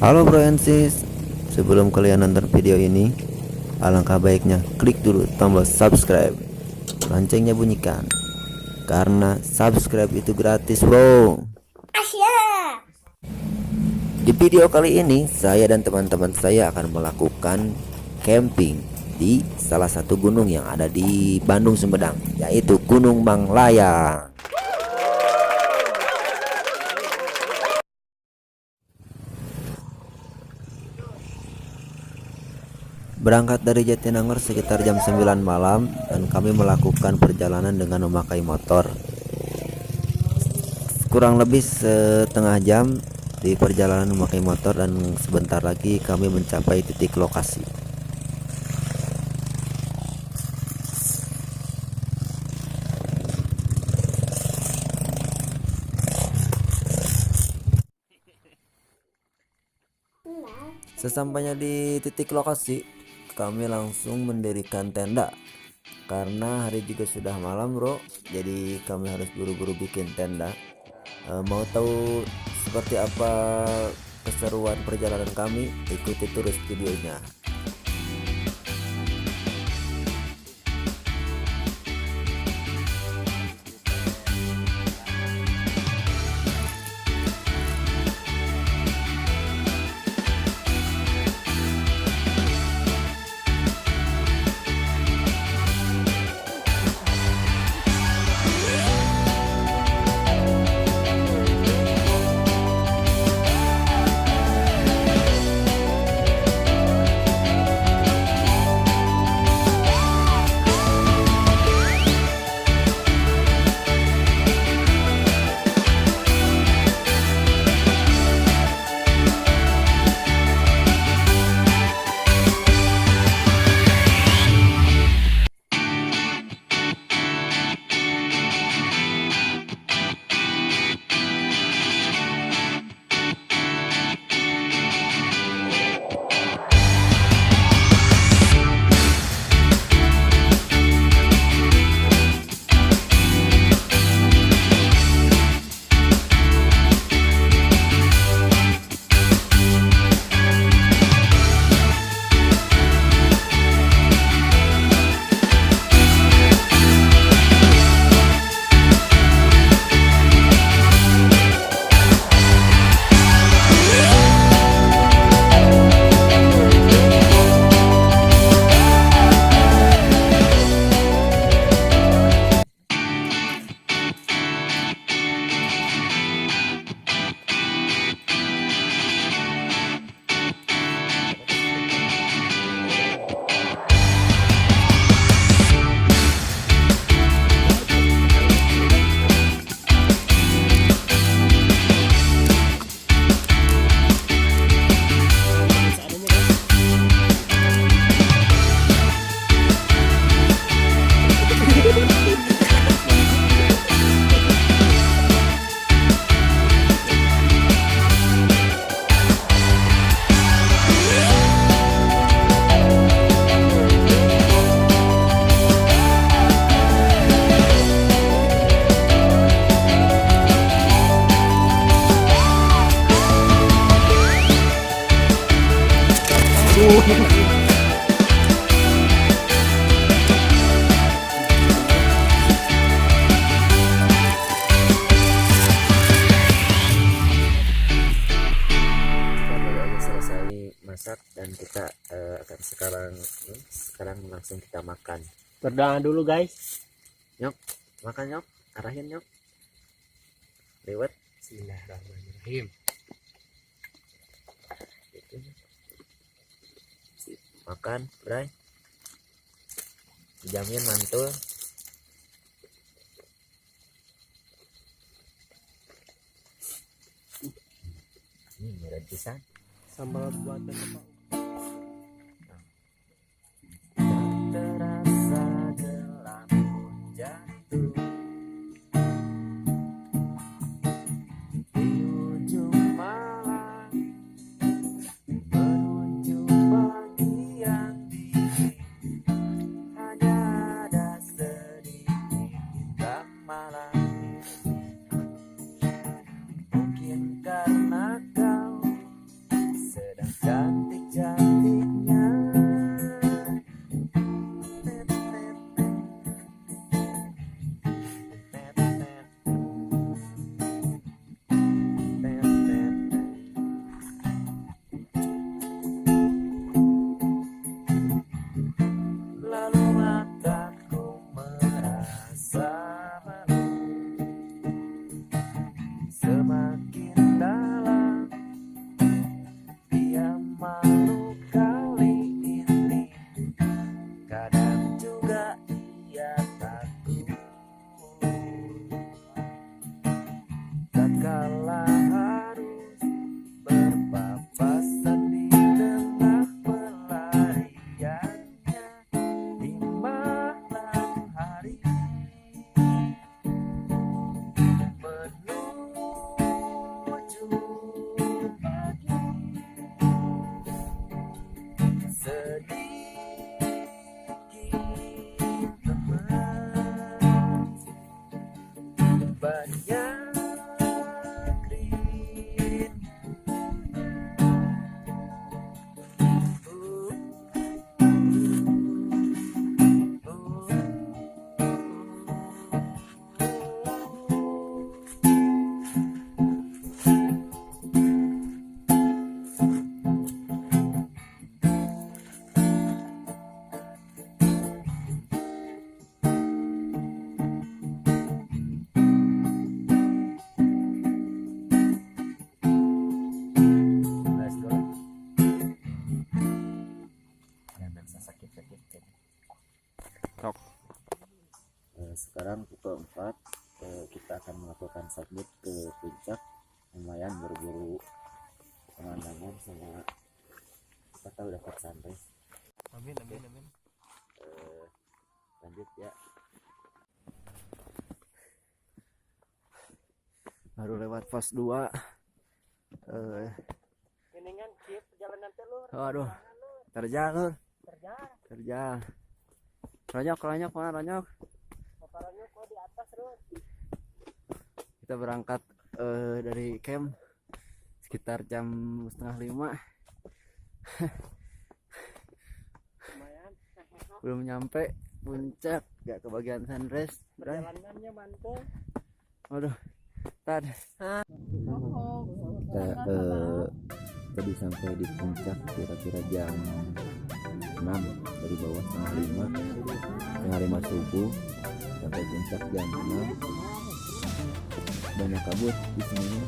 Halo bro and sis, sebelum kalian nonton video ini, alangkah baiknya klik dulu tombol subscribe, loncengnya bunyikan, karena subscribe itu gratis bro. Di video kali ini, saya dan teman-teman saya akan melakukan camping di salah satu gunung yang ada di Bandung Sumedang, yaitu Gunung Manglayang. Berangkat dari Jatinangor sekitar jam 9 malam dan kami melakukan perjalanan dengan memakai motor. Kurang lebih setengah jam di perjalanan memakai motor dan sebentar lagi kami mencapai titik lokasi. Sesampainya di titik lokasi, kami langsung mendirikan tenda karena hari juga sudah malam bro, jadi kami harus buru-buru bikin tenda. Mau tahu seperti apa keseruan perjalanan kami? Ikuti terus videonya. Masak dan kita akan sekarang langsung kita makan. Berdoa dulu guys. Nyok, makan nyok, arahin nyok. Lewat. Bismillahirrahmanirrahim. Makan, bray. Dijamin mantul. Ini merah pisan. Sambal buatan Bapak. Terasa gelap pun jatuh di ujung malam, menuju pagi yang dingin. Hanya ada sedikit bintang malam ini. Mungkin karena kau Sekarang pukul 4, kita akan melakukan submit ke puncak. Lumayan berburu pemandangan sama kita tahu dapat sunrise. Amin amin amin. Lanjut ya. Baru lewat pos 2. Ini kan chip perjalanan telur. Aduh, terjal lur. Terjar. Terjal. Ronyok mana ronyok? Motorannya kok di atas terus. Kita berangkat dari camp sekitar jam 4:30. Lumayan. Belum nyampe puncak, gak kebagian sunrise. Perjalanannya mantul. Waduh, tad. Kita tadi sampai di puncak kira-kira jam 6, dari bawah setengah 5 subuh sampai puncak jam 6. Banyak kabut di sini.